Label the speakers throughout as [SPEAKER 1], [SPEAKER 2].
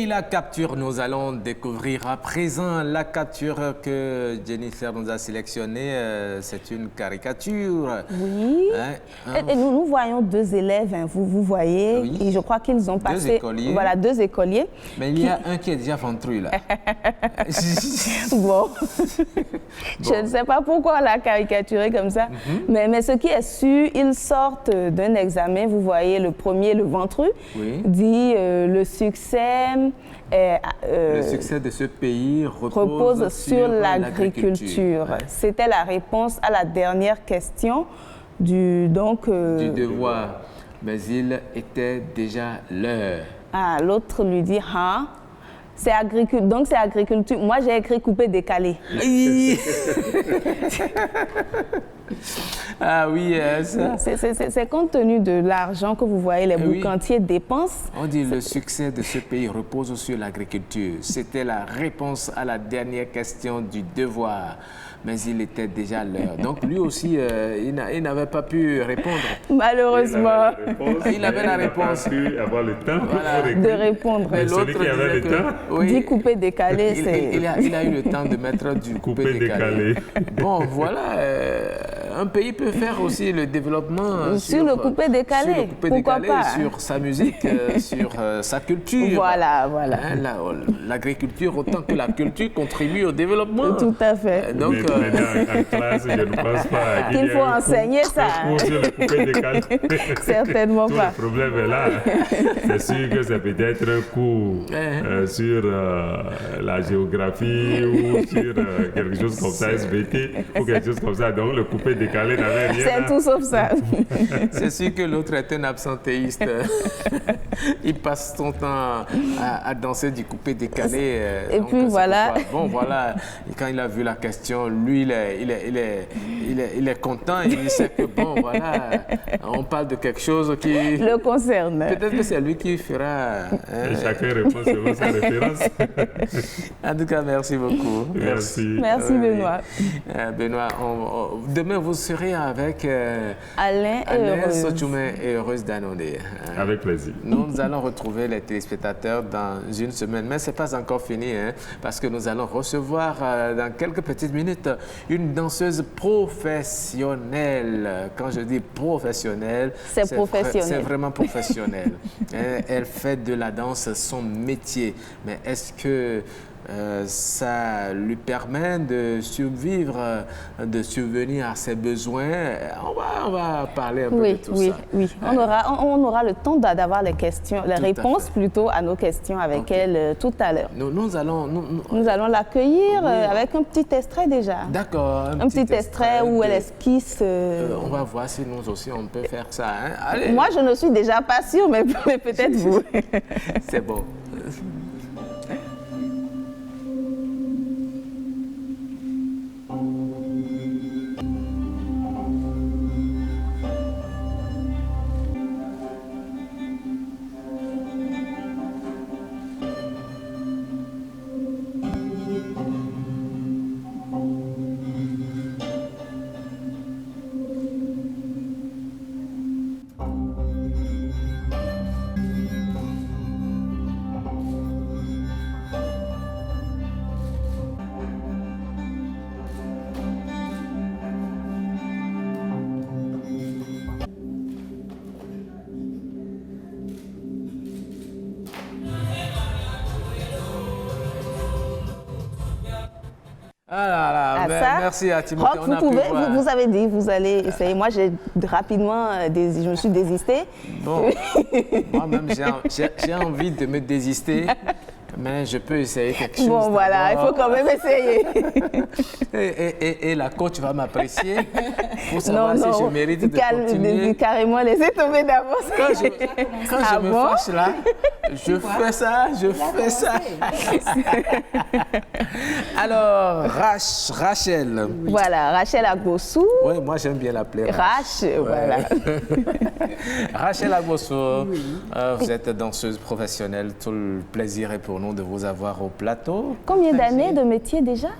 [SPEAKER 1] la capture, nous allons découvrir à présent la capture que Jennifer nous a sélectionnée. C'est une caricature.
[SPEAKER 2] Oui. Et nous voyons deux élèves, hein, vous voyez,
[SPEAKER 1] oui.
[SPEAKER 2] Et je crois qu'ils ont passé...
[SPEAKER 1] Deux écoliers.
[SPEAKER 2] Voilà, deux écoliers.
[SPEAKER 1] Mais il y a un qui est déjà ventru, là.
[SPEAKER 2] Bon. Je ne sais pas pourquoi on l'a caricaturé comme ça, mais ce qui est sûr, ils sortent d'un examen, vous voyez, le premier, le ventru, dit le succès
[SPEAKER 1] de ce pays repose
[SPEAKER 2] sur l'agriculture. Ouais. C'était la réponse à la dernière question du
[SPEAKER 1] devoir. Mais il était déjà l'heure.
[SPEAKER 2] Ah, l'autre lui dit, ah, c'est agriculture. Donc c'est agriculture. Moi j'ai écrit coupé décalé.
[SPEAKER 1] Ah oui, ça.
[SPEAKER 2] C'est compte tenu de l'argent que vous voyez les boucantiers dépensent.
[SPEAKER 1] On dit le succès de ce pays repose sur l'agriculture. C'était la réponse à la dernière question du devoir. Mais il était déjà l'heure. Donc lui aussi, il n'avait pas pu répondre.
[SPEAKER 2] Malheureusement.
[SPEAKER 1] Il avait la réponse.
[SPEAKER 3] Il n'avait pas pu avoir le temps
[SPEAKER 2] de répondre.
[SPEAKER 3] Mais celui qui avait le temps,
[SPEAKER 2] dit coupé décalé,
[SPEAKER 1] il a eu le temps de mettre du coupé décalé. Bon, voilà. Un pays peut faire aussi le développement
[SPEAKER 2] sur le coupé décalé. Pourquoi pas?
[SPEAKER 1] Sur sa musique, sur sa culture.
[SPEAKER 2] Voilà.
[SPEAKER 1] L'agriculture, autant que la culture, contribue au développement.
[SPEAKER 2] Tout à fait.
[SPEAKER 1] Donc,
[SPEAKER 3] en classe, je ne pense pas
[SPEAKER 2] qu'il faut enseigner ça.
[SPEAKER 3] Sur le coupé décalé.
[SPEAKER 2] Certainement pas.
[SPEAKER 3] Le problème est là. C'est sûr que c'est peut-être un cours sur la géographie ou sur quelque chose comme ça, SVT ou quelque chose comme ça. Donc le coupé décalé n'avait rien.
[SPEAKER 2] C'est tout sauf ça.
[SPEAKER 1] C'est sûr que l'autre est un absentéiste. Il passe son temps à danser du coupé décalé.
[SPEAKER 2] Et puis voilà.
[SPEAKER 1] Bon, voilà. Et quand il a vu la question, lui, il est content. Il sait que, bon, voilà, on parle de quelque chose qui
[SPEAKER 2] le concerne.
[SPEAKER 1] Peut-être que c'est lui qui fera...
[SPEAKER 3] Et chacun répond selon sa référence.
[SPEAKER 1] En tout cas, merci beaucoup.
[SPEAKER 3] Merci.
[SPEAKER 2] Merci, Benoît.
[SPEAKER 1] Benoît, demain, vous serez avec
[SPEAKER 2] Alain
[SPEAKER 1] Sotoumé et Heureuse Danodé.
[SPEAKER 3] Avec plaisir.
[SPEAKER 1] Nous allons retrouver les téléspectateurs dans une semaine, mais ce n'est pas encore fini, parce que nous allons recevoir dans quelques petites minutes une danseuse professionnelle. Quand je dis professionnelle,
[SPEAKER 2] c'est professionnel.
[SPEAKER 1] C'est vraiment professionnel. Elle fait de la danse son métier. Mais est-ce que ça lui permet de survivre, de subvenir à ses besoins? On va parler un peu de tout ça.
[SPEAKER 2] Oui. On aura le temps d'avoir les questions, les réponses plutôt à nos questions avec elle tout à l'heure.
[SPEAKER 1] Nous
[SPEAKER 2] allons l'accueillir avec un petit extrait déjà.
[SPEAKER 1] D'accord.
[SPEAKER 2] Un petit extrait où elle esquisse.
[SPEAKER 1] On va voir si nous aussi on peut faire ça. Allez.
[SPEAKER 2] Moi, je ne suis déjà pas sûre, mais peut-être vous.
[SPEAKER 1] C'est bon. Merci à Timothée.
[SPEAKER 2] Rock, vous avez dit, vous allez essayer. Moi, j'ai rapidement, je me suis désistée.
[SPEAKER 1] Bon, moi-même, j'ai envie de me désister, mais je peux essayer quelque chose.
[SPEAKER 2] Bon, voilà, il faut quand même essayer.
[SPEAKER 1] Et la coach va m'apprécier pour savoir si je mérite de continuer.
[SPEAKER 2] Carrément, laissez tomber d'avance.
[SPEAKER 1] Quand je me fâche là, je fais ça. Alors, Rachel.
[SPEAKER 2] Voilà, Rachel Agbossou.
[SPEAKER 1] Oui, moi j'aime bien l'appeler
[SPEAKER 2] voilà.
[SPEAKER 1] Rachel Agbossou, vous êtes danseuse professionnelle. Tout le plaisir est pour nous de vous avoir au plateau.
[SPEAKER 2] Combien d'années de métier déjà?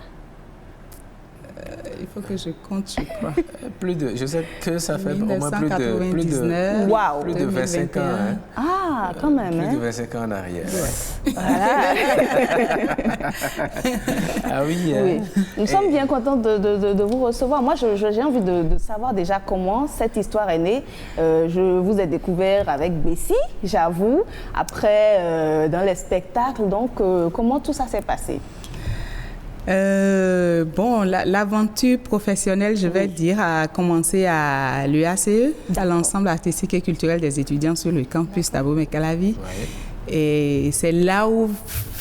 [SPEAKER 4] Il faut que je compte, je crois.
[SPEAKER 1] Je sais que ça fait au moins plus de 25 ans. Hein.
[SPEAKER 2] Ah, quand même.
[SPEAKER 1] Plus de 25 ans en arrière.
[SPEAKER 2] Ouais. Voilà.
[SPEAKER 1] Ah oui.
[SPEAKER 2] Oui. Nous sommes bien contents de vous recevoir. Moi, j'ai envie de savoir déjà comment cette histoire est née. Je vous ai découvert avec Bessie, j'avoue, après dans les spectacles. Donc, comment tout ça s'est passé?
[SPEAKER 4] Bon, l'aventure professionnelle, je vais dire, a commencé à l'UACE, à l'ensemble artistique et culturel des étudiants sur le campus d'Abomey-Calavi. Ouais. Et c'est là où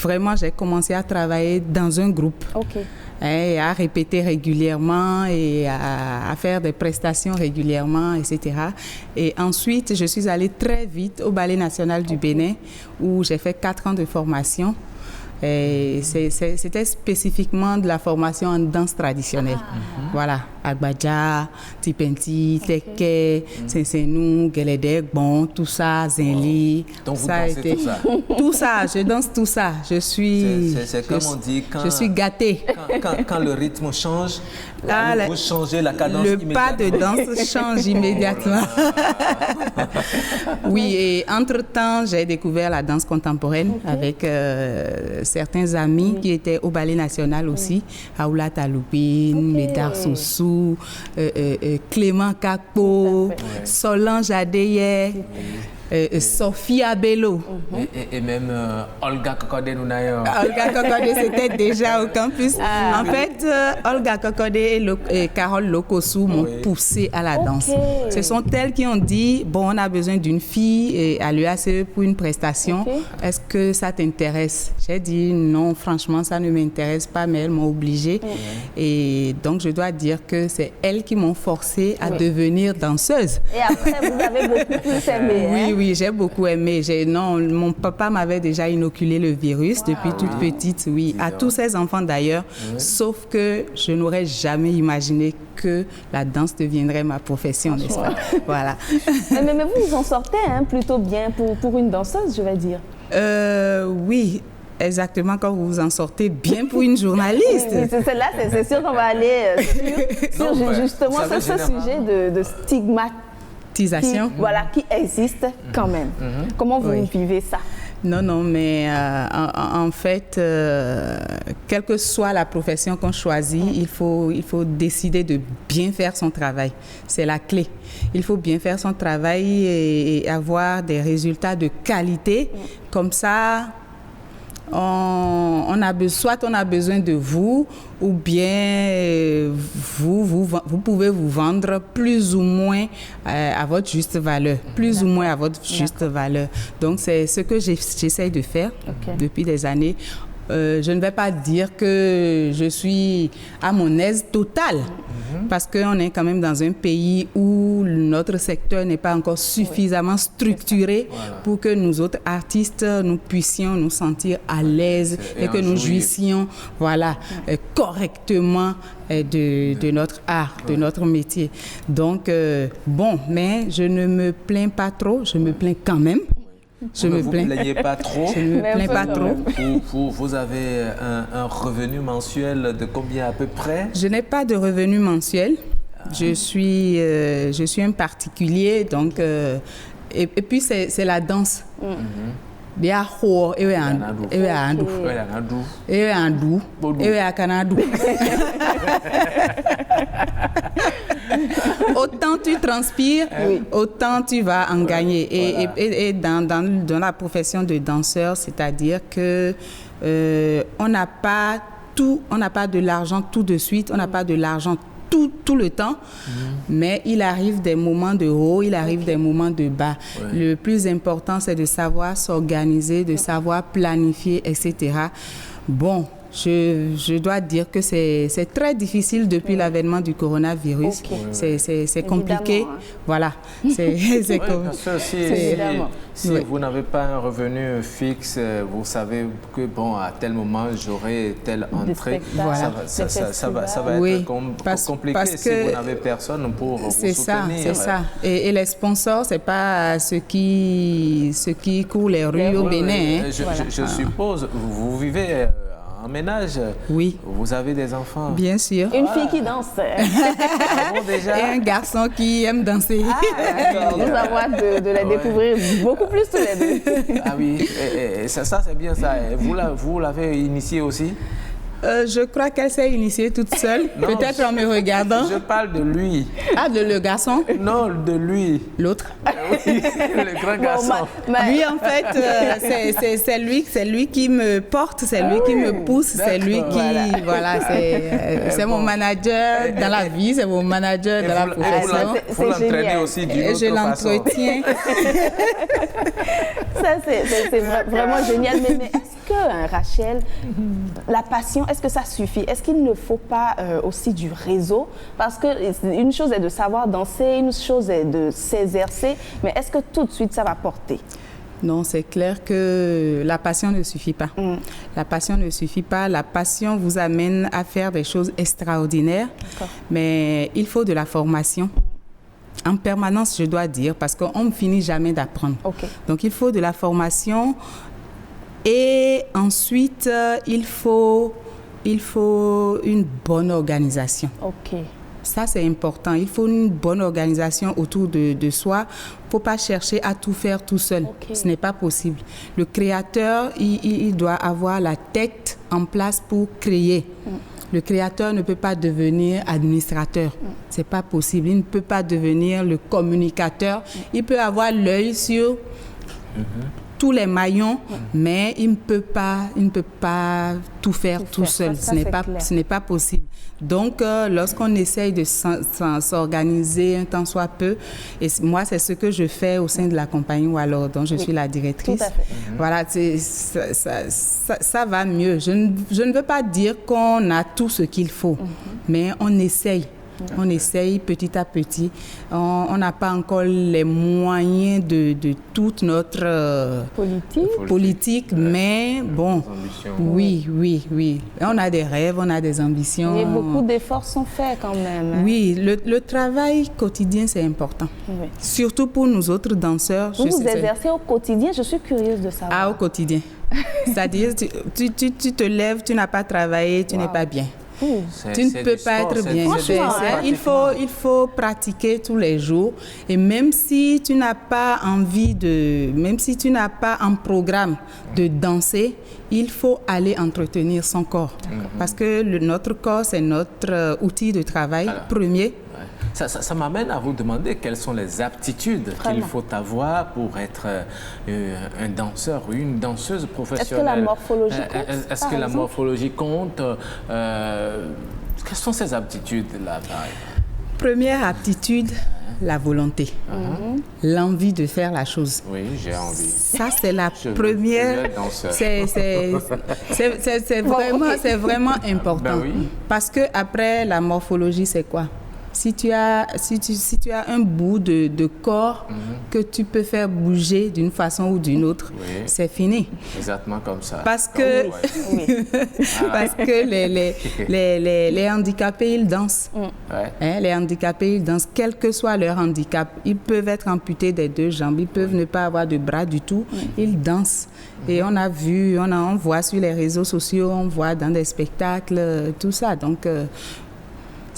[SPEAKER 4] vraiment j'ai commencé à travailler dans un groupe. Okay. Et à répéter régulièrement et à faire des prestations régulièrement, etc. Et ensuite, je suis allée très vite au Ballet national du Bénin où j'ai fait 4 ans de formation. C'était spécifiquement de la formation en danse traditionnelle. Voilà, Agbadja, Tipenti, Teke, Sensenou, Geledek, bon, tout ça, Zenli.
[SPEAKER 1] Donc vous dansez tout ça?
[SPEAKER 4] Tout ça, je danse tout ça. Je suis...
[SPEAKER 1] C'est comme on dit,
[SPEAKER 4] je suis gâtée.
[SPEAKER 1] Quand le rythme change, vous changez la cadence
[SPEAKER 4] immédiatement. Le pas de danse change immédiatement. Oui, et entre-temps, j'ai découvert la danse contemporaine avec certains amis qui étaient au Ballet national aussi, Aoula Taloupine, Médard Soussou, Clément Kakpo, Solange Adeye, Sophie Abello.
[SPEAKER 1] Et même Olga Kokode Nounayo.
[SPEAKER 4] Olga Kokode, c'était déjà au campus. En fait, Olga Kokode et Carole Lokosu m'ont poussé à la danse. Ce sont elles qui ont dit, bon, on a besoin d'une fille à l'UACE pour une prestation. Est-ce que ça t'intéresse? J'ai dit non, franchement, ça ne m'intéresse pas, mais elles m'ont obligée. Et donc, je dois dire que c'est elles qui m'ont forcée à devenir danseuse.
[SPEAKER 2] Et après, vous avez beaucoup plus aimé.
[SPEAKER 4] Oui, j'ai beaucoup aimé. Mon papa m'avait déjà inoculé le virus depuis toute petite, à tous ses enfants d'ailleurs, sauf que je n'aurais jamais imaginé que la danse deviendrait ma profession, n'est-ce pas? Voilà.
[SPEAKER 2] Mais vous en sortez plutôt bien pour une danseuse, je vais dire.
[SPEAKER 4] Oui. Exactement, quand vous en sortez bien pour une journaliste.
[SPEAKER 2] Oui, c'est sûr qu'on va aller sur justement ce sujet de stigmatisation. Qui existe quand même. Comment vous vivez ça?
[SPEAKER 4] Non, mais en fait, quelle que soit la profession qu'on choisit, il faut décider de bien faire son travail. C'est la clé. Il faut bien faire son travail et avoir des résultats de qualité. Comme ça, on a besoin de vous, ou bien vous pouvez vous vendre plus ou moins à votre juste valeur. Donc, c'est ce que j'essaie de faire depuis des années. Je ne vais pas dire que je suis à mon aise totale, parce qu'on est quand même dans un pays où notre secteur n'est pas encore suffisamment structuré pour que nous autres artistes, nous puissions nous sentir à l'aise et que nous jouissions correctement de notre art, de notre métier. Donc, mais je ne me plains pas trop, je me plains quand même.
[SPEAKER 1] Vous ne vous plaignez pas trop?
[SPEAKER 4] Je ne me plains pas trop.
[SPEAKER 1] Vous avez un revenu mensuel de combien à peu près? Je
[SPEAKER 4] n'ai pas de revenu mensuel. Je suis un particulier, donc... et puis, c'est la danse. Autant tu transpires, autant tu vas en gagner. Et dans la profession de danseur, c'est-à-dire que on n'a pas de l'argent tout de suite, on n'a pas de l'argent tout le temps, mais il arrive des moments de haut, il arrive des moments de bas. Le plus important, c'est de savoir s'organiser, de savoir planifier, etc. Bon, je dois dire que c'est très difficile depuis l'avènement du coronavirus. C'est compliqué. Voilà. C'est comme...
[SPEAKER 1] Si vous n'avez pas un revenu fixe, vous savez que à tel moment, j'aurai telle entrée. Ça va être compliqué si vous n'avez personne pour vous soutenir.
[SPEAKER 4] C'est ça. Et les sponsors, ce n'est pas ce qui court les rues au Bénin.
[SPEAKER 1] Je suppose, vous vivez en ménage.
[SPEAKER 4] Oui.
[SPEAKER 1] Vous avez des enfants?
[SPEAKER 4] Bien sûr.
[SPEAKER 2] Une fille qui danse.
[SPEAKER 1] Ah bon, déjà?
[SPEAKER 4] Et un garçon qui aime danser.
[SPEAKER 2] D'accord. Nous avons hâte de les découvrir beaucoup plus tous les deux.
[SPEAKER 1] Ah oui, et ça c'est bien ça. Vous l'avez initié aussi?
[SPEAKER 4] Je crois qu'elle s'est initiée toute seule, peut-être en me regardant.
[SPEAKER 1] Je parle de lui.
[SPEAKER 4] Ah, le garçon?
[SPEAKER 1] Non, de lui.
[SPEAKER 4] L'autre?
[SPEAKER 1] Oui, le grand garçon.
[SPEAKER 4] Lui, en fait, c'est lui qui me porte, c'est lui qui me pousse, c'est lui qui... Voilà, c'est mon manager dans la vie, c'est mon manager dans la profession.
[SPEAKER 1] Vous l'entraînez aussi d'une autre façon.
[SPEAKER 4] Je l'entretiens.
[SPEAKER 2] Ça, c'est vraiment génial. Mais est-ce que, Rachel, la passion, est-ce que ça suffit? Est-ce qu'il ne faut pas aussi du réseau? Parce qu'une chose est de savoir danser, une chose est de s'exercer, mais est-ce que tout de suite ça va porter?
[SPEAKER 4] Non, c'est clair que la passion ne suffit pas. La passion ne suffit pas. La passion vous amène à faire des choses extraordinaires, mais il faut de la formation. En permanence, je dois dire, parce qu'on ne finit jamais d'apprendre. Donc, il faut de la formation. Et ensuite, il faut une bonne organisation. Ça, c'est important. Il faut une bonne organisation autour de soi. Il ne faut pas chercher à tout faire tout seul. Ce n'est pas possible. Le créateur, il doit avoir la tête en place pour créer. Le créateur ne peut pas devenir administrateur. Ce n'est pas possible. Il ne peut pas devenir le communicateur. Il peut avoir l'œil sur tous les maillons, mais il ne peut pas tout faire tout seul. Ce n'est pas possible. Donc, lorsqu'on essaye de s'organiser un tant soit peu, et moi, c'est ce que je fais au sein de la compagnie Walo, dont je suis la directrice. Voilà, ça va mieux. Je ne veux pas dire qu'on a tout ce qu'il faut, mais on essaye. On essaye petit à petit. On n'a pas encore les moyens de toute notre politique, mais bon, oui. On a des rêves, on a des ambitions.
[SPEAKER 2] Et beaucoup d'efforts sont faits quand même.
[SPEAKER 4] Oui, le travail quotidien, c'est important. Surtout pour nous autres danseurs.
[SPEAKER 2] Vous exercez au quotidien, je suis curieuse de savoir.
[SPEAKER 4] Ah, au quotidien. C'est-à-dire, tu te lèves, tu n'as pas travaillé, tu n'es pas bien. Tu ne peux pas être bien. Il faut pratiquer tous les jours. Et même si tu n'as pas même si tu n'as pas un programme de danser, il faut aller entretenir son corps. Parce que notre corps, c'est notre outil de travail premier.
[SPEAKER 1] Ça m'amène à vous demander quelles sont les aptitudes qu'il faut avoir pour être un danseur ou une danseuse professionnelle.
[SPEAKER 2] Est-ce que la morphologie compte?
[SPEAKER 1] Est-ce que la morphologie compte? Quelles sont ces aptitudes-là?
[SPEAKER 4] Première aptitude, la volonté. L'envie de faire la chose.
[SPEAKER 1] Oui, j'ai envie.
[SPEAKER 4] Ça, c'est la première. C'est vraiment important. Parce que après la morphologie, c'est quoi? Si tu as un bout de corps que tu peux faire bouger d'une façon ou d'une autre, c'est fini.
[SPEAKER 1] Exactement comme ça.
[SPEAKER 4] Parce que, parce que les handicapés, ils dansent. Les handicapés, ils dansent, quel que soit leur handicap. Ils peuvent être amputés des deux jambes, ils peuvent ne pas avoir de bras du tout. Ils dansent. Et on a vu, on voit sur les réseaux sociaux, on voit dans des spectacles, tout ça. Donc,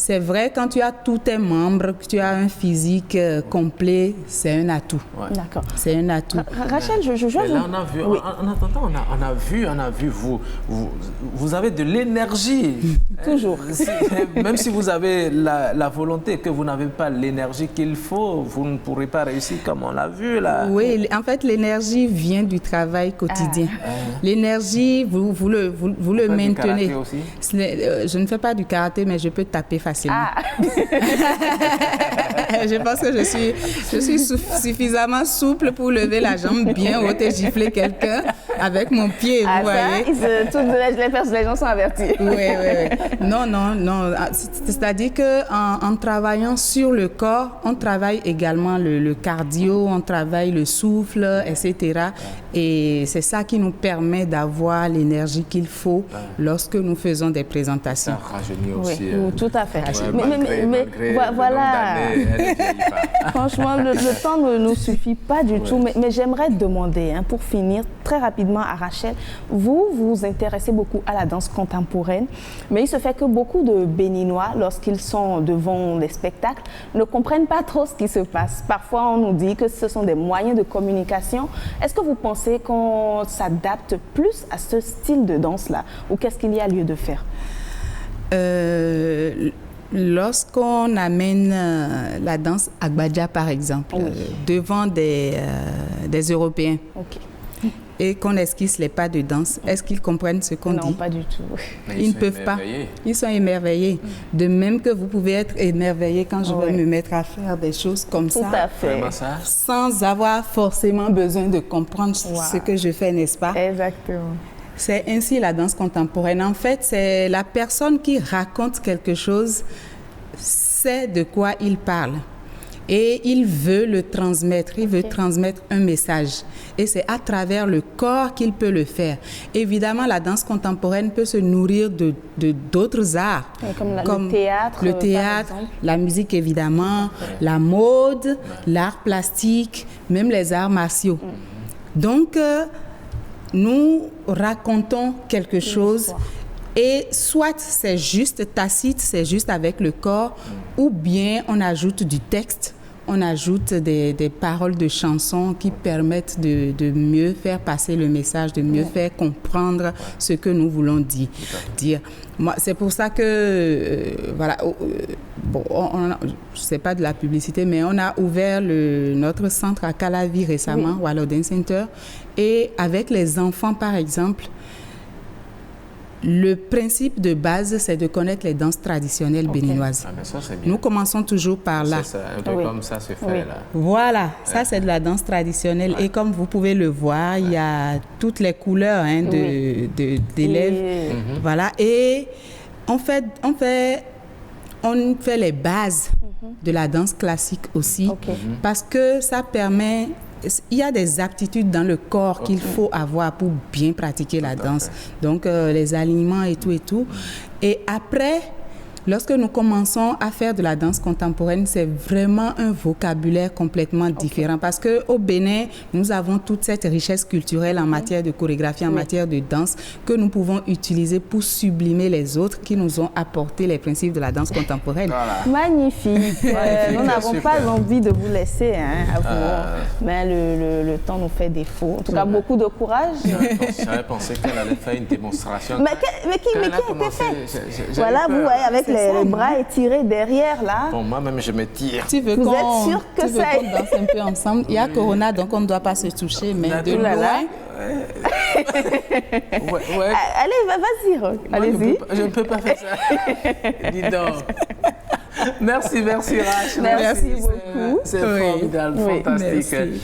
[SPEAKER 4] c'est vrai, quand tu as tous tes membres, que tu as un physique complet, c'est un atout.
[SPEAKER 2] D'accord.
[SPEAKER 4] C'est un atout.
[SPEAKER 2] Rachel, je
[SPEAKER 1] mais là, on a vu, en attendant, on a vu vous avez de l'énergie.
[SPEAKER 2] Toujours.
[SPEAKER 1] Même si vous avez la volonté, que vous n'avez pas l'énergie qu'il faut, vous ne pourrez pas réussir comme on l'a vu là.
[SPEAKER 4] Oui, en fait, l'énergie vient du travail quotidien. L'énergie, vous le maintenez.
[SPEAKER 1] Du karaté aussi?
[SPEAKER 4] Je ne fais pas du karaté, mais je peux taper facilement. Je pense que je suis suffisamment souple pour lever la jambe bien haute et gifler quelqu'un avec mon pied, vous voyez.
[SPEAKER 2] Les gens sont avertis.
[SPEAKER 4] Oui. Non. C'est-à-dire qu'en travaillant sur le corps, on travaille également le cardio, on travaille le souffle, etc. Et c'est ça qui nous permet d'avoir l'énergie qu'il faut lorsque nous faisons des présentations.
[SPEAKER 1] Ça rajeunit aussi.
[SPEAKER 2] Oui, tout à fait. fait.
[SPEAKER 1] Ouais, malgré
[SPEAKER 2] voilà.
[SPEAKER 1] elle ne vieillit pas.
[SPEAKER 2] Franchement, le temps ne nous suffit pas du tout. Mais j'aimerais demander, pour finir, très rapidement à Rachel, vous vous intéressez beaucoup à la danse contemporaine, mais il se fait que beaucoup de Béninois, lorsqu'ils sont devant les spectacles, ne comprennent pas trop ce qui se passe. Parfois, on nous dit que ce sont des moyens de communication. Est-ce que vous pensez qu'on s'adapte plus à ce style de danse-là, ou qu'est-ce qu'il y a lieu de faire?
[SPEAKER 4] Lorsqu'on amène la danse Agbadja, par exemple, devant des Européens, et qu'on esquisse les pas de danse, est-ce qu'ils comprennent ce qu'on dit?
[SPEAKER 2] Non, pas du tout.
[SPEAKER 4] Ils ne peuvent pas. Ils sont émerveillés. De même que vous pouvez être émerveillé quand je vais me mettre à faire des choses comme
[SPEAKER 2] Tout à fait.
[SPEAKER 4] sans avoir forcément besoin de comprendre ce que je fais, n'est-ce pas?
[SPEAKER 2] Exactement.
[SPEAKER 4] C'est ainsi la danse contemporaine. En fait, c'est la personne qui raconte quelque chose, sait de quoi il parle. Et il veut le transmettre, il veut transmettre un message. Et c'est à travers le corps qu'il peut le faire. Évidemment, la danse contemporaine peut se nourrir de d'autres arts.
[SPEAKER 2] Comme le théâtre,
[SPEAKER 4] la musique évidemment, la mode, l'art plastique, même les arts martiaux. Donc, nous racontons quelque chose. Et soit c'est juste tacite, c'est juste avec le corps, ou bien on ajoute du texte, on ajoute des paroles de chansons qui permettent de mieux faire passer le message, de mieux faire comprendre ce que nous voulons dire. Moi, c'est pour ça que, voilà, je ne sais pas de la publicité, mais on a ouvert notre centre à Calavi récemment, Wallo Dance Center, et avec les enfants, par exemple, le principe de base, c'est de connaître les danses traditionnelles béninoises.
[SPEAKER 1] Ah, mais ça, c'est bien.
[SPEAKER 4] Nous commençons toujours par là.
[SPEAKER 1] C'est un peu comme ça se fait là.
[SPEAKER 4] Voilà, ça c'est de la danse traditionnelle. Et comme vous pouvez le voir, il y a toutes les couleurs d'élèves. Voilà, et on fait les bases de la danse classique aussi, parce que ça permet... Il y a des aptitudes dans le corps qu'il faut avoir pour bien pratiquer la danse. Donc, les alignements et tout. Et après, lorsque nous commençons à faire de la danse contemporaine, c'est vraiment un vocabulaire complètement différent. Parce qu'au Bénin, nous avons toute cette richesse culturelle en matière de chorégraphie, en matière de danse, que nous pouvons utiliser pour sublimer les autres qui nous ont apporté les principes de la danse contemporaine.
[SPEAKER 2] Voilà. Magnifique. Nous n'avons pas envie de vous laisser, mais le temps nous fait défaut. En tout cas, beaucoup de courage.
[SPEAKER 1] J'avais pensé qu'elle allait faire une démonstration.
[SPEAKER 2] Mais qui a été fait? Voilà, vous voyez, avec les bras étirés derrière, là.
[SPEAKER 1] Bon, moi-même, je me tire.
[SPEAKER 4] Vous êtes sûr que ça... qu'on danse un peu ensemble? Il y a Corona, donc on ne doit pas se toucher, mais de loin...
[SPEAKER 2] Allez, vas-y, Roch. Allez-y.
[SPEAKER 1] Je ne peux pas faire ça. Dis donc. Merci, Rach.
[SPEAKER 2] Merci beaucoup.
[SPEAKER 1] C'est formidable, fantastique.
[SPEAKER 4] Merci.